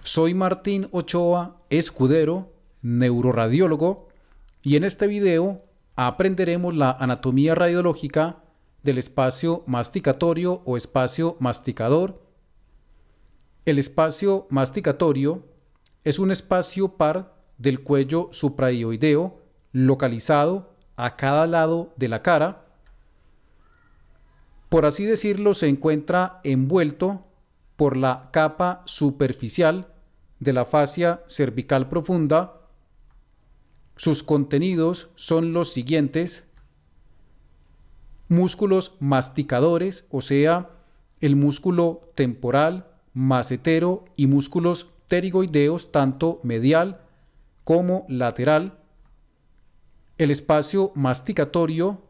Soy Martín Ochoa Escudero, neuroradiólogo, y en este video aprenderemos la anatomía radiológica del espacio masticatorio o espacio masticador. El espacio masticatorio es un espacio par del cuello supraioideo localizado a cada lado de la cara. Por así decirlo, se encuentra envuelto por la capa superficial de la fascia cervical profunda. Sus contenidos son los siguientes: músculos masticadores, o sea, el músculo temporal, macetero y músculos pterigoideos, tanto medial como lateral. El espacio masticatorio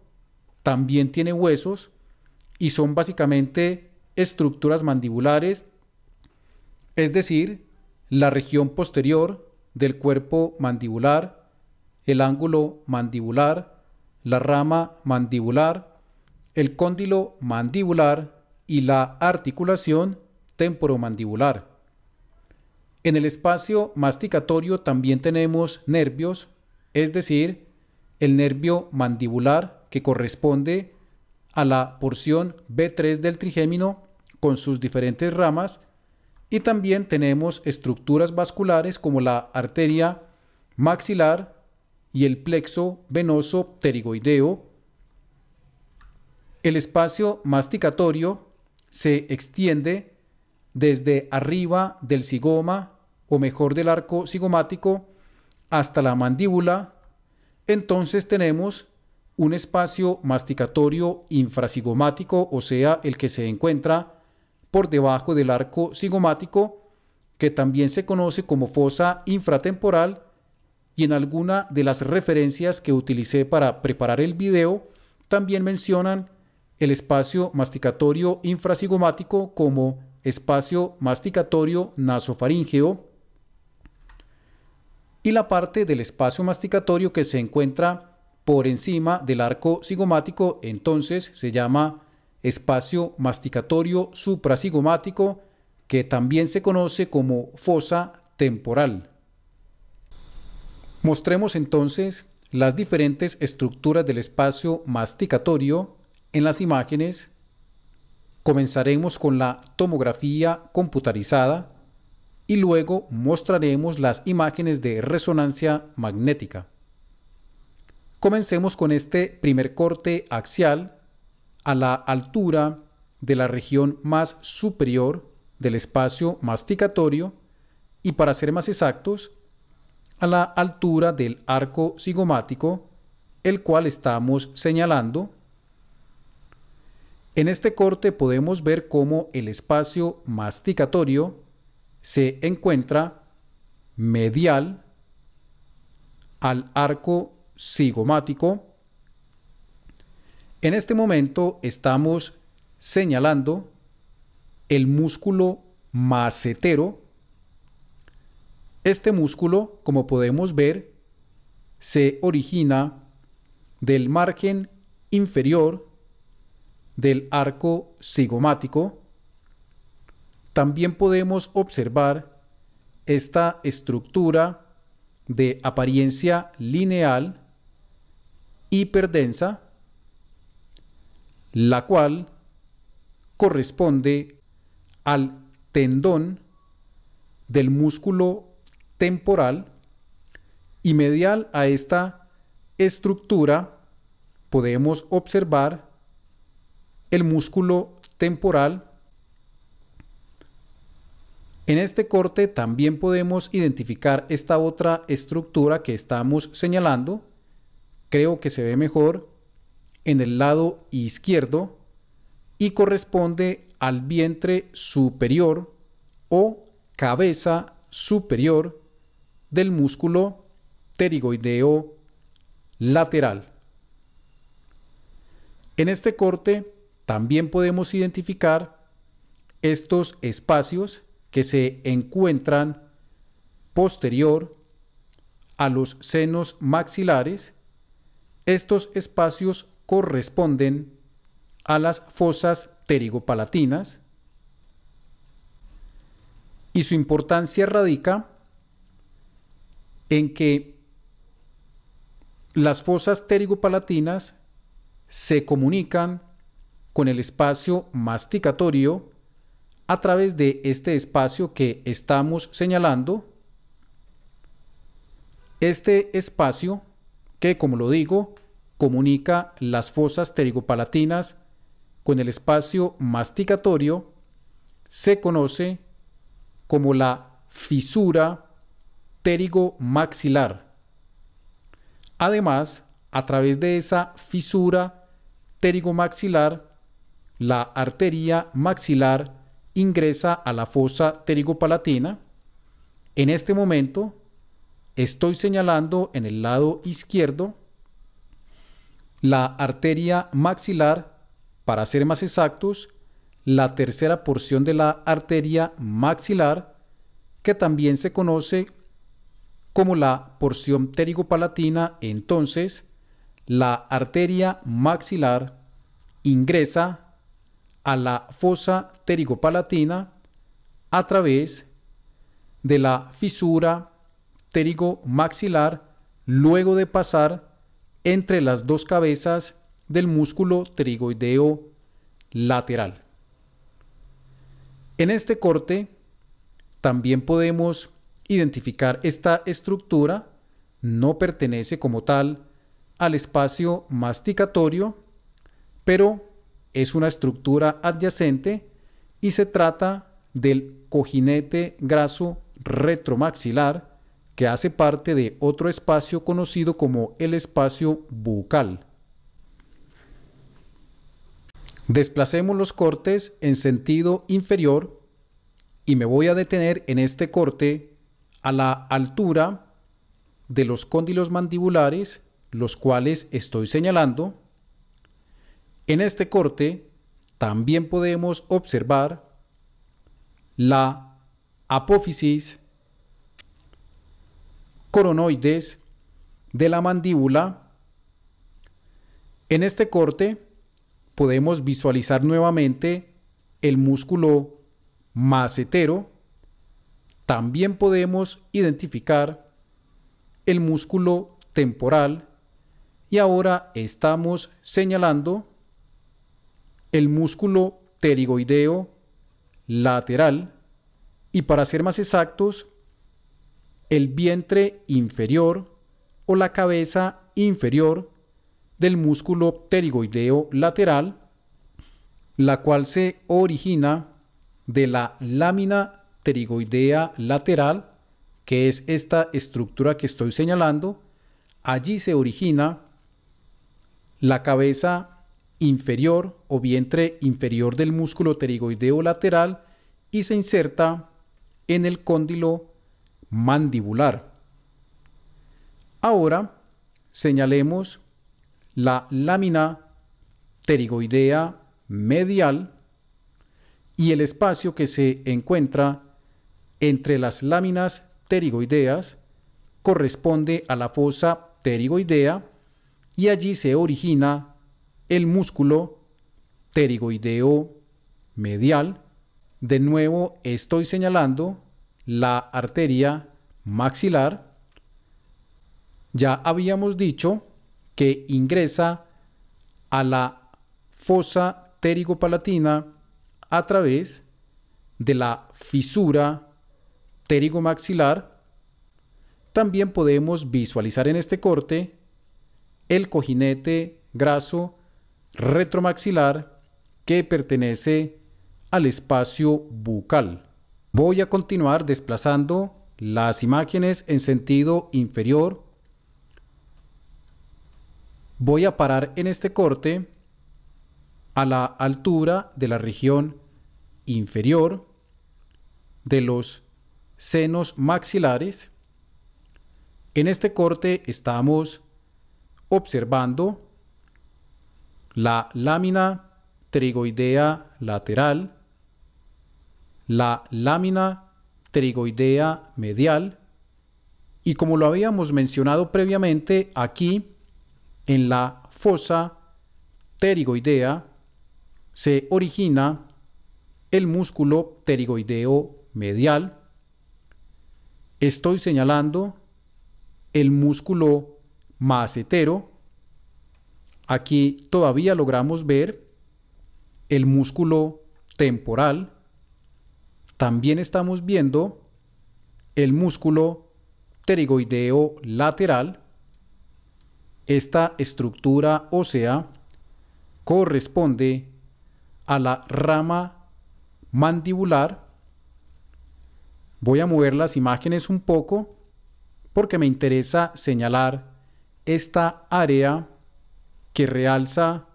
también tiene huesos y son básicamente estructuras mandibulares, es decir, la región posterior del cuerpo mandibular, el ángulo mandibular, la rama mandibular, el cóndilo mandibular y la articulación temporomandibular. En el espacio masticatorio también tenemos nervios, es decir, el nervio mandibular, que corresponde a la porción B3 del trigémino con sus diferentes ramas, y también tenemos estructuras vasculares como la arteria maxilar y el plexo venoso pterigoideo. El espacio masticatorio se extiende desde arriba del zigoma, o mejor del arco zigomático, hasta la mandíbula. Entonces tenemos un espacio masticatorio infrazigomático, o sea, el que se encuentra por debajo del arco zigomático, que también se conoce como fosa infratemporal, y en alguna de las referencias que utilicé para preparar el video también mencionan el espacio masticatorio infrazigomático como espacio masticatorio nasofaríngeo. Y la parte del espacio masticatorio que se encuentra por encima del arco zigomático entonces se llama espacio masticatorio suprazigomático, que también se conoce como fosa temporal. Mostremos entonces las diferentes estructuras del espacio masticatorio en las imágenes. Comenzaremos con la tomografía computarizada y luego mostraremos las imágenes de resonancia magnética. Comencemos con este primer corte axial a la altura de la región más superior del espacio masticatorio y, para ser más exactos, a la altura del arco zigomático, el cual estamos señalando. En este corte podemos ver cómo el espacio masticatorio se encuentra medial al arco zigomático. En este momento estamos señalando el músculo macetero. Este músculo, como podemos ver, se origina del margen inferior del arco zigomático. También podemos observar esta estructura de apariencia lineal hiperdensa, la cual corresponde al tendón del músculo temporal, y medial a esta estructura podemos observar el músculo temporal. En este corte también podemos identificar esta otra estructura que estamos señalando. Creo que se ve mejor en el lado izquierdo y corresponde al vientre superior o cabeza superior del músculo pterigoideo lateral. En este corte también podemos identificar estos espacios que se encuentran posterior a los senos maxilares. Estos espacios corresponden a las fosas pterigopalatinas. Y su importancia radica en que las fosas pterigopalatinas se comunican con el espacio masticatorio a través de este espacio que estamos señalando. Este espacio que, como lo digo, comunica las fosas pterigopalatinas con el espacio masticatorio se conoce como la fisura pterigomaxilar. Además, a través de esa fisura pterigomaxilar, la arteria maxilar ingresa a la fosa pterigopalatina. En este momento estoy señalando en el lado izquierdo la arteria maxilar, para ser más exactos, la tercera porción de la arteria maxilar, que también se conoce como la porción pterigopalatina. Entonces, la arteria maxilar ingresa a la fosa pterigopalatina a través de la fisura pterigomaxilar, luego de pasar entre las dos cabezas del músculo pterigoideo lateral. En este corte también podemos identificar esta estructura. No pertenece como tal al espacio masticatorio, pero es una estructura adyacente y se trata del cojinete graso retromaxilar, que hace parte de otro espacio conocido como el espacio bucal. Desplacemos los cortes en sentido inferior y me voy a detener en este corte a la altura de los cóndilos mandibulares, los cuales estoy señalando. En este corte también podemos observar la apófisis coronoides de la mandíbula. En este corte podemos visualizar nuevamente el músculo macetero. También podemos identificar el músculo temporal y ahora estamos señalando el músculo pterigoideo lateral y, para ser más exactos, el vientre inferior o la cabeza inferior del músculo pterigoideo lateral, la cual se origina de la lámina pterigoidea lateral, que es esta estructura que estoy señalando. Allí se origina la cabeza inferior o vientre inferior del músculo pterigoideo lateral y se inserta en el cóndilo mandibular. Ahora señalemos la lámina pterigoidea medial y el espacio que se encuentra entre las láminas pterigoideas corresponde a la fosa pterigoidea y allí se origina el músculo pterigoideo medial. De nuevo estoy señalando la arteria maxilar. Ya habíamos dicho que ingresa a la fosa pterigopalatina a través de la fisura pterigomaxilar. También podemos visualizar en este corte el cojinete graso retromaxilar, que pertenece al espacio bucal. Voy a continuar desplazando las imágenes en sentido inferior. Voy a parar en este corte a la altura de la región inferior de los senos maxilares. En este corte estamos observando la lámina pterigoidea lateral, la lámina pterigoidea medial y, como lo habíamos mencionado previamente, aquí en la fosa pterigoidea se origina el músculo pterigoideo medial. estoy señalando el músculo macetero. Aquí todavía logramos ver el músculo temporal. También estamos viendo el músculo pterigoideo lateral. Esta estructura ósea corresponde a la rama mandibular. Voy a mover las imágenes un poco porque me interesa señalar esta área que realza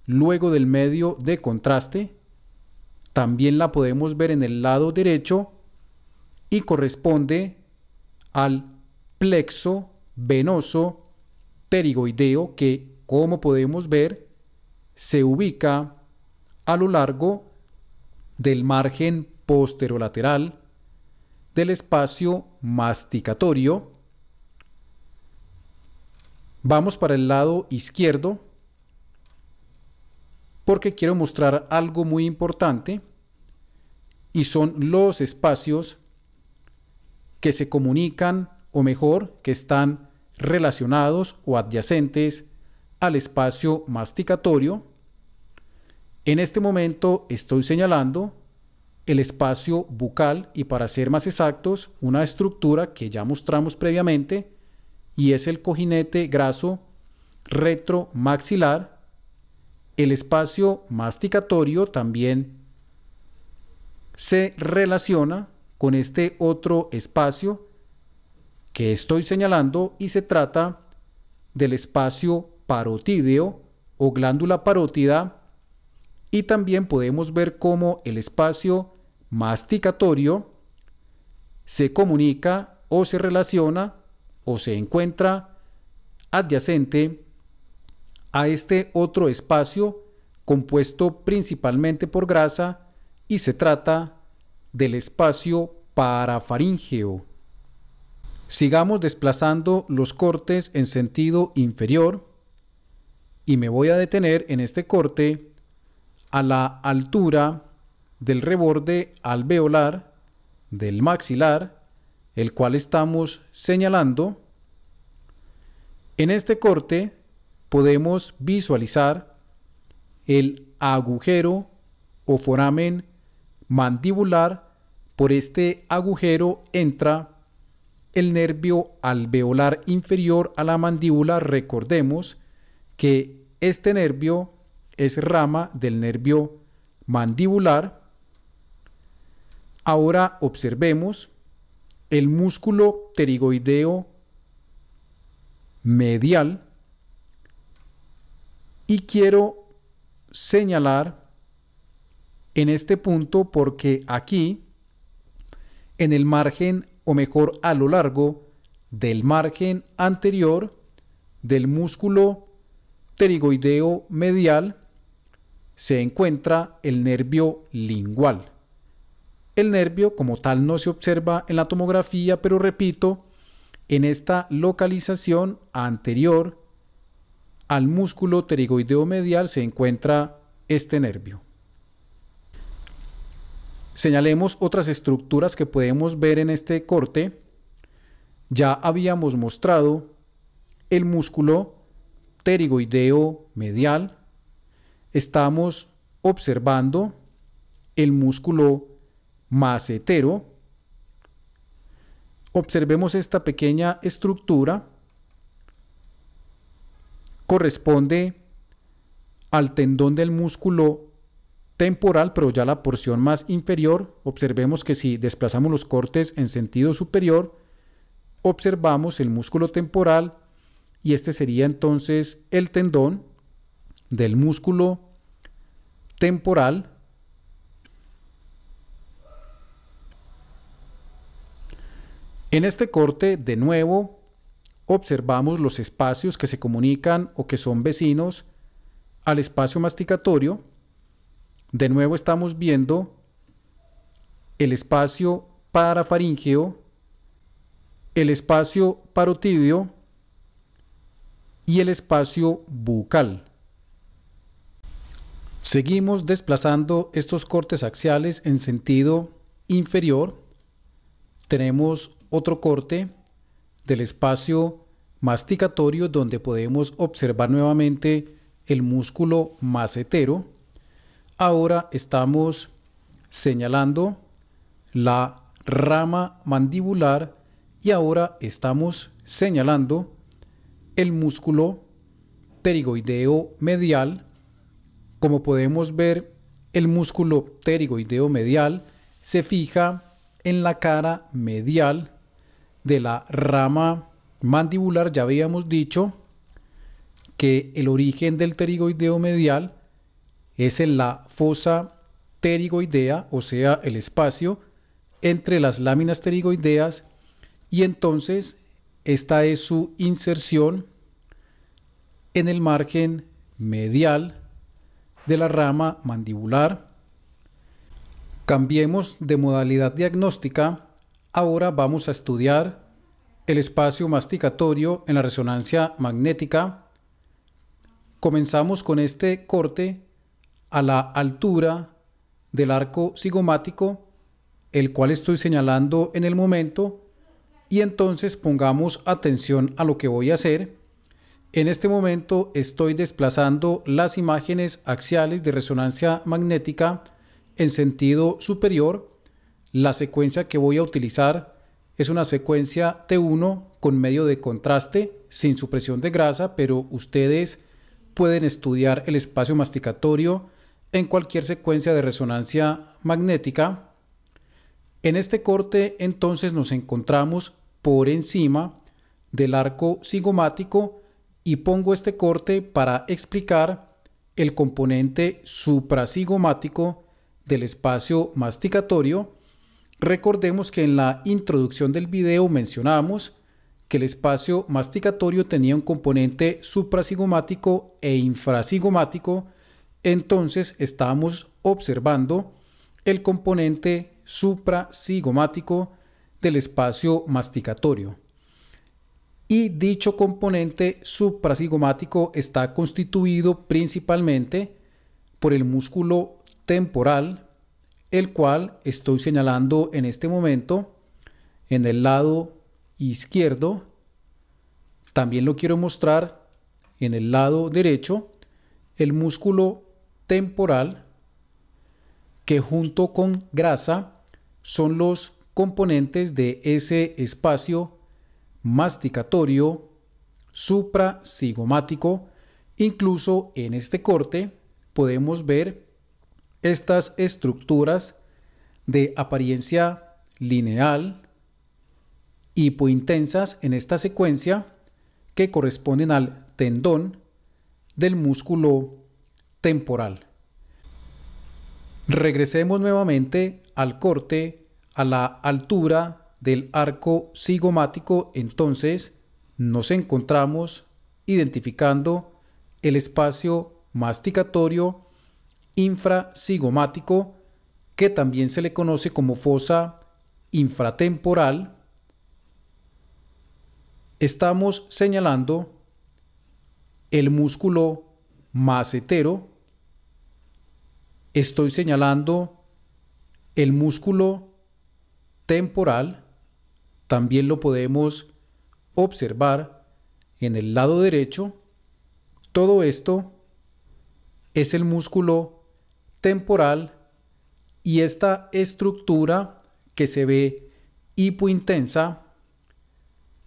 luego del medio de contraste. También la podemos ver en el lado derecho y corresponde al plexo venoso pterigoideo que, como podemos ver, se ubica a lo largo del margen posterolateral del espacio masticatorio. Vamos para el lado izquierdo porque quiero mostrar algo muy importante y son los espacios que se comunican, o mejor, que están relacionados o adyacentes al espacio masticatorio. En este momento estoy señalando el espacio bucal y, para ser más exactos, una estructura que ya mostramos previamente, y es el cojinete graso retromaxilar. El espacio masticatorio también se relaciona con este otro espacio que estoy señalando y se trata del espacio parotídeo o glándula parótida, y también podemos ver cómo el espacio masticatorio se comunica o se relaciona o se encuentra adyacente a este otro espacio compuesto principalmente por grasa, y se trata del espacio parafaríngeo. Sigamos desplazando los cortes en sentido inferior y me voy a detener en este corte a la altura del reborde alveolar del maxilar, el cual estamos señalando. En este corte podemos visualizar el agujero o foramen mandibular. Por este agujero entra el nervio alveolar inferior a la mandíbula. Recordemos que este nervio es rama del nervio mandibular. Ahora observemos el músculo pterigoideo medial y quiero señalar en este punto porque aquí, en el margen, o mejor a lo largo del margen anterior del músculo pterigoideo medial, se encuentra el nervio lingual. El nervio como tal no se observa en la tomografía, pero repito, en esta localización anterior al músculo pterigoideo medial se encuentra este nervio. Señalemos otras estructuras que podemos ver en este corte. Ya habíamos mostrado el músculo pterigoideo medial. Estamos observando el músculo macetero. Observemos esta pequeña estructura. Corresponde al tendón del músculo temporal, pero ya la porción más inferior. Observemos que si desplazamos los cortes en sentido superior, observamos el músculo temporal, y este sería entonces el tendón del músculo temporal. En este corte, de nuevo, observamos los espacios que se comunican o que son vecinos al espacio masticatorio. De nuevo estamos viendo el espacio parafaríngeo, el espacio parotídeo y el espacio bucal. Seguimos desplazando estos cortes axiales en sentido inferior. Tenemos otro corte del espacio masticatorio donde podemos observar nuevamente el músculo macetero. Ahora estamos señalando la rama mandibular y ahora estamos señalando el músculo pterigoideo medial. Como podemos ver, el músculo pterigoideo medial se fija en la cara medial de la rama mandibular. Ya habíamos dicho que el origen del pterigoideo medial es en la fosa pterigoidea, o sea, el espacio entre las láminas pterigoideas, y entonces esta es su inserción en el margen medial de la rama mandibular. Cambiemos de modalidad diagnóstica. Ahora vamos a estudiar el espacio masticatorio en la resonancia magnética. Comenzamos con este corte a la altura del arco cigomático, el cual estoy señalando en el momento, y entonces pongamos atención a lo que voy a hacer. En este momento estoy desplazando las imágenes axiales de resonancia magnética en sentido superior. La secuencia que voy a utilizar es una secuencia T1 con medio de contraste, sin supresión de grasa, pero ustedes pueden estudiar el espacio masticatorio en cualquier secuencia de resonancia magnética. En este corte entonces nos encontramos por encima del arco cigomático y pongo este corte para explicar el componente supracigomático del espacio masticatorio. Recordemos que en la introducción del video mencionamos que el espacio masticatorio tenía un componente supracigomático e infracigomático. Entonces estamos observando el componente supracigomático del espacio masticatorio. Y dicho componente supracigomático está constituido principalmente por el músculo temporal, el cual estoy señalando en este momento en el lado izquierdo. También lo quiero mostrar en el lado derecho, el músculo temporal, que junto con grasa son los componentes de ese espacio masticatorio supracigomático. Incluso en este corte podemos ver estas estructuras de apariencia lineal hipointensas en esta secuencia que corresponden al tendón del músculo temporal. Regresemos nuevamente al corte a la altura del arco cigomático. Entonces nos encontramos identificando el espacio masticatorio infracigomático, que también se le conoce como fosa infratemporal. Estamos señalando el músculo macetero. Estoy señalando el músculo temporal. También lo podemos observar en el lado derecho. Todo esto es el músculo temporal, y esta estructura que se ve hipointensa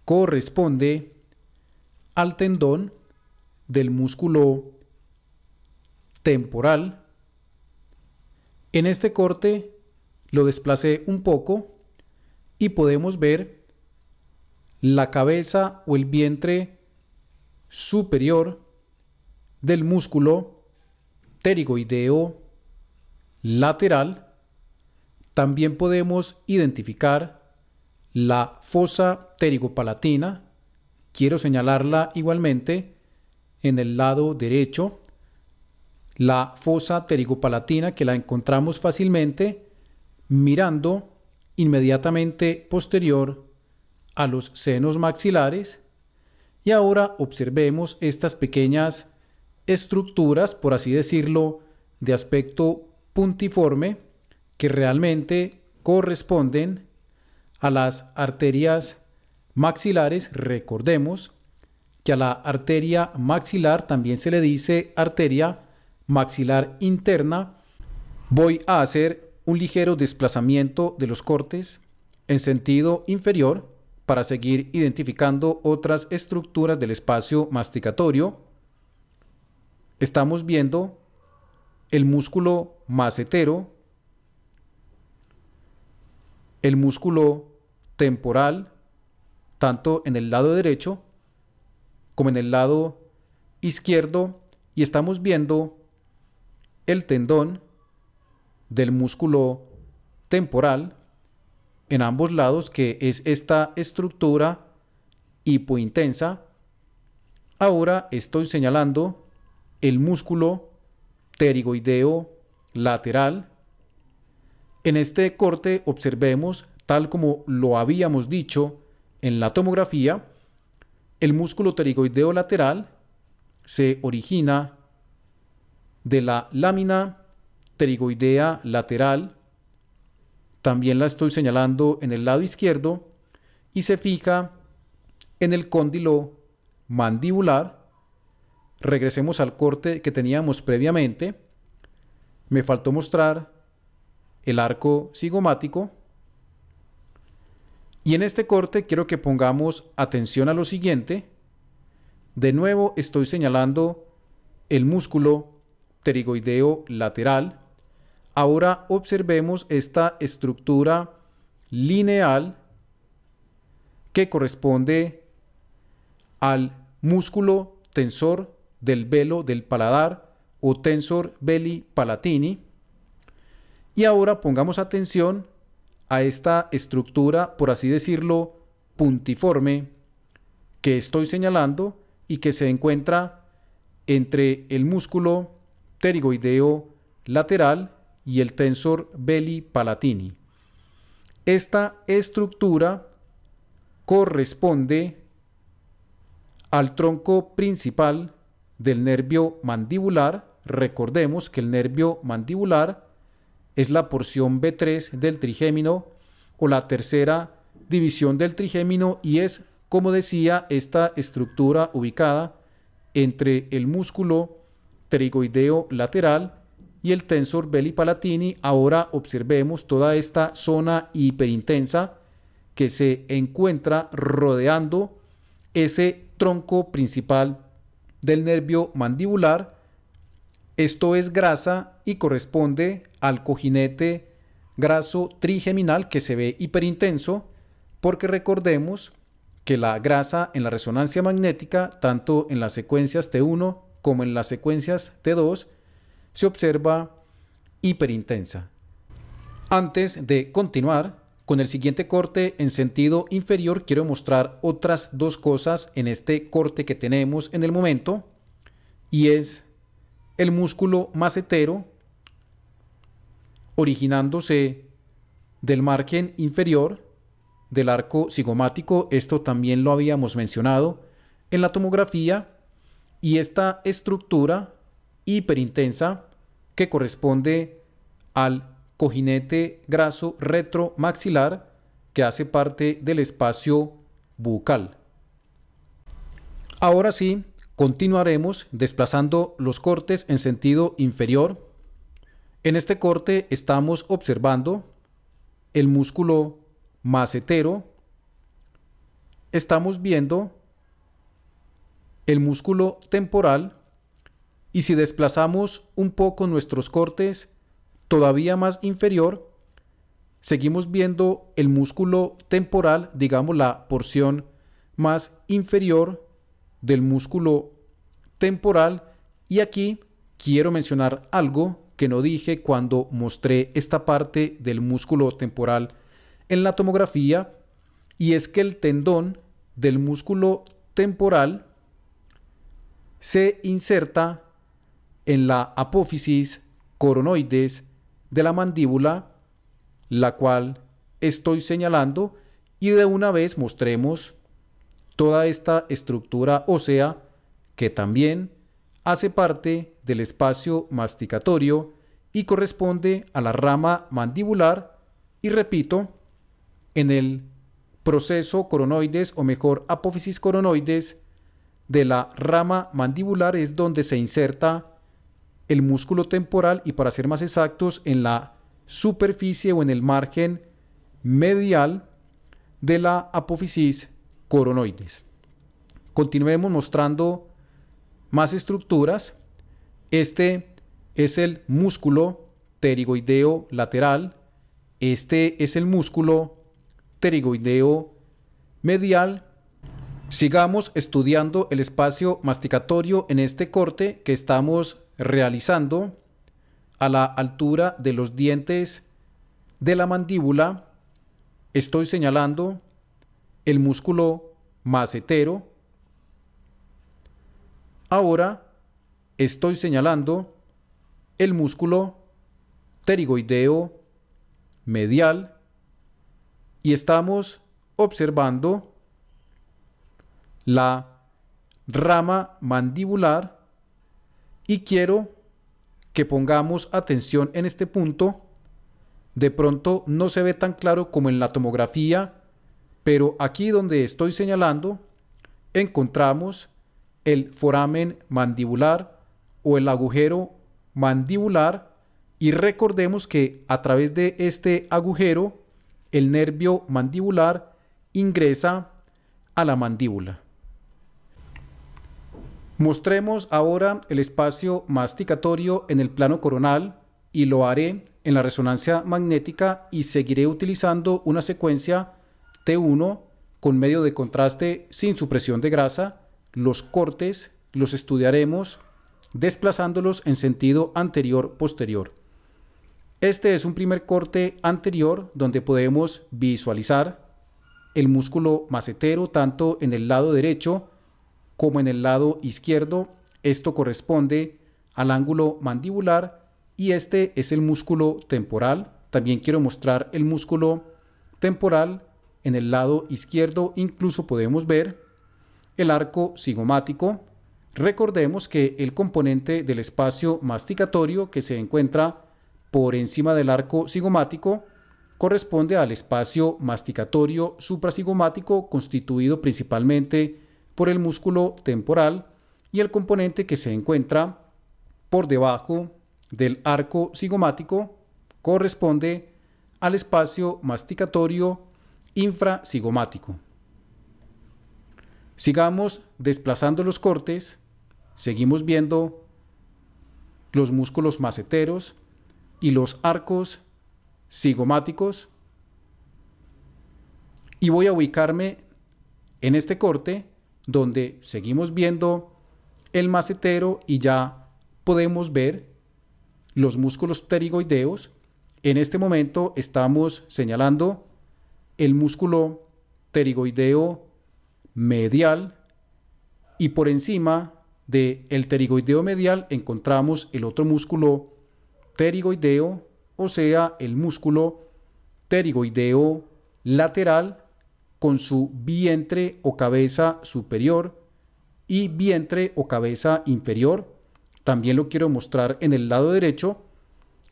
corresponde al tendón del músculo temporal. En este corte lo desplacé un poco y podemos ver la cabeza o el vientre superior del músculo pterigoideo lateral. También podemos identificar la fosa pterigopalatina. Quiero señalarla igualmente en el lado derecho. La fosa pterigopalatina, que la encontramos fácilmente mirando inmediatamente posterior a los senos maxilares. Y ahora observemos estas pequeñas estructuras, por así decirlo, de aspecto puntiforme, que realmente corresponden a las arterias maxilares, recordemos que a la arteria maxilar también se le dice arteria maxilar interna. Voy a hacer un ligero desplazamiento de los cortes en sentido inferior para seguir identificando otras estructuras del espacio masticatorio. Estamos viendo el músculo macetero, el músculo temporal, tanto en el lado derecho como en el lado izquierdo, y estamos viendo el tendón del músculo temporal en ambos lados, que es esta estructura hipointensa. Ahora estoy señalando el músculo pterigoideo lateral. En este corte observemos, tal como lo habíamos dicho en la tomografía, el músculo pterigoideo lateral se origina de la lámina pterigoidea lateral, también la estoy señalando en el lado izquierdo, y se fija en el cóndilo mandibular. Regresemos al corte que teníamos previamente. Me faltó mostrar el arco cigomático. Y en este corte quiero que pongamos atención a lo siguiente. De nuevo estoy señalando el músculo pterigoideo lateral. Ahora observemos esta estructura lineal que corresponde al músculo tensor del velo del paladar o tensor veli palatini. Y ahora pongamos atención a esta estructura, por así decirlo, puntiforme que estoy señalando y que se encuentra entre el músculo pterigoideo lateral y el tensor veli palatini. Esta estructura corresponde al tronco principal del nervio mandibular. Recordemos que el nervio mandibular es la porción B3 del trigémino o la tercera división del trigémino, y es, como decía, esta estructura ubicada entre el músculo pterigoideo lateral y el tensor veli palatini. Ahora observemos toda esta zona hiperintensa que se encuentra rodeando ese tronco principal del nervio mandibular. Esto es grasa y corresponde al cojinete graso trigeminal, que se ve hiperintenso, porque recordemos que la grasa en la resonancia magnética, tanto en las secuencias T1 como en las secuencias T2, se observa hiperintensa. Antes de continuar con el siguiente corte en sentido inferior, quiero mostrar otras dos cosas en este corte que tenemos en el momento, y es el músculo macetero originándose del margen inferior del arco cigomático. Esto también lo habíamos mencionado en la tomografía, y esta estructura hiperintensa que corresponde al cojinete graso retromaxilar, que hace parte del espacio bucal. Ahora sí, continuaremos desplazando los cortes en sentido inferior. En este corte estamos observando el músculo macetero. Estamos viendo el músculo temporal, y si desplazamos un poco nuestros cortes todavía más inferior, seguimos viendo el músculo temporal, digamos la porción más inferior del músculo temporal. Y aquí quiero mencionar algo que no dije cuando mostré esta parte del músculo temporal en la tomografía, y es que el tendón del músculo temporal se inserta en la apófisis coronoides de la mandíbula, la cual estoy señalando, y de una vez mostremos toda esta estructura ósea que también hace parte del espacio masticatorio y corresponde a la rama mandibular. Y repito, en el proceso coronoides o mejor apófisis coronoides de la rama mandibular es donde se inserta el músculo temporal y, para ser más exactos, en la superficie o en el margen medial de la apófisis coronoides. Continuemos mostrando más estructuras. Este es el músculo pterigoideo lateral. Este es el músculo pterigoideo medial. Sigamos estudiando el espacio masticatorio en este corte que estamos realizando a la altura de los dientes de la mandíbula. Estoy señalando el músculo macetero. Ahora estoy señalando el músculo pterigoideo medial y estamos observando la rama mandibular, y quiero que pongamos atención en este punto. De pronto no se ve tan claro como en la tomografía, pero aquí donde estoy señalando encontramos el foramen mandibular o el agujero mandibular, y recordemos que a través de este agujero el nervio mandibular ingresa a la mandíbula. Mostremos ahora el espacio masticatorio en el plano coronal, y lo haré en la resonancia magnética, y seguiré utilizando una secuencia T1 con medio de contraste sin supresión de grasa. Los cortes los estudiaremos desplazándolos en sentido anterior-posterior. Este es un primer corte anterior donde podemos visualizar el músculo macetero tanto en el lado derecho como en el lado izquierdo. Esto corresponde al ángulo mandibular y este es el músculo temporal. También quiero mostrar el músculo temporal en el lado izquierdo. Incluso podemos ver el arco cigomático. Recordemos que el componente del espacio masticatorio que se encuentra por encima del arco cigomático corresponde al espacio masticatorio supracigomático, constituido principalmente por el músculo temporal, y el componente que se encuentra por debajo del arco cigomático corresponde al espacio masticatorio infracigomático. Sigamos desplazando los cortes. Seguimos viendo los músculos maceteros y los arcos cigomáticos, y voy a ubicarme en este corte donde seguimos viendo el macetero y ya podemos ver los músculos pterigoideos. En este momento estamos señalando el músculo pterigoideo medial, y por encima del pterigoideo medial encontramos el otro músculo pterigoideo, o sea, el músculo pterigoideo lateral, con su vientre o cabeza superior y vientre o cabeza inferior. También lo quiero mostrar en el lado derecho,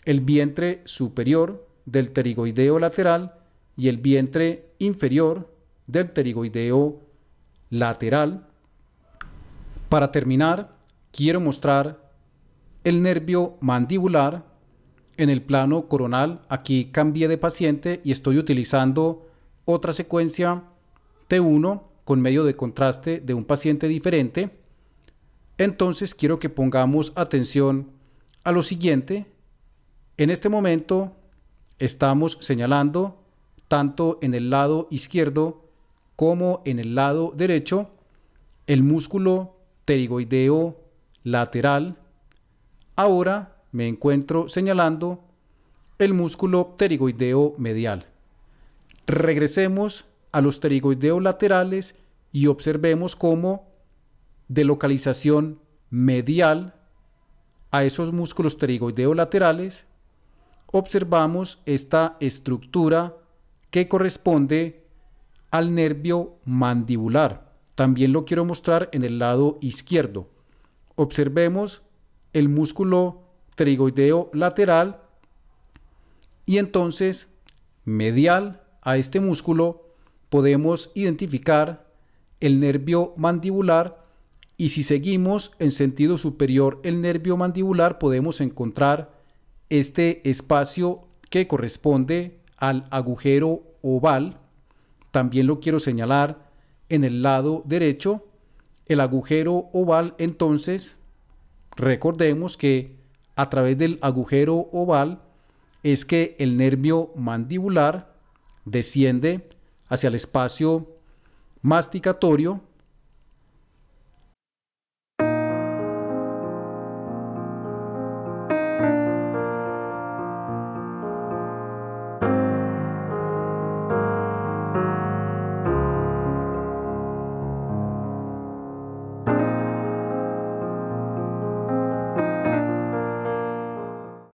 el vientre superior del pterigoideo lateral y el vientre inferior del pterigoideo lateral. Para terminar, quiero mostrar el nervio mandibular en el plano coronal. Aquí cambié de paciente y estoy utilizando otra secuencia T1 con medio de contraste de un paciente diferente. Entonces quiero que pongamos atención a lo siguiente. En este momento estamos señalando tanto en el lado izquierdo como en el lado derecho el músculo pterigoideo lateral. Ahora me encuentro señalando el músculo pterigoideo medial. Regresemos a los pterigoideos laterales y observemos cómo de localización medial a esos músculos pterigoideos laterales observamos esta estructura que corresponde al nervio mandibular. También lo quiero mostrar en el lado izquierdo. Observemos el músculo pterigoideo lateral y entonces medial a este músculo podemos identificar el nervio mandibular, y si seguimos en sentido superior el nervio mandibular podemos encontrar este espacio que corresponde al agujero oval. También lo quiero señalar en el lado derecho. El agujero oval, entonces, recordemos que a través del agujero oval es que el nervio mandibular desciende hacia el espacio masticatorio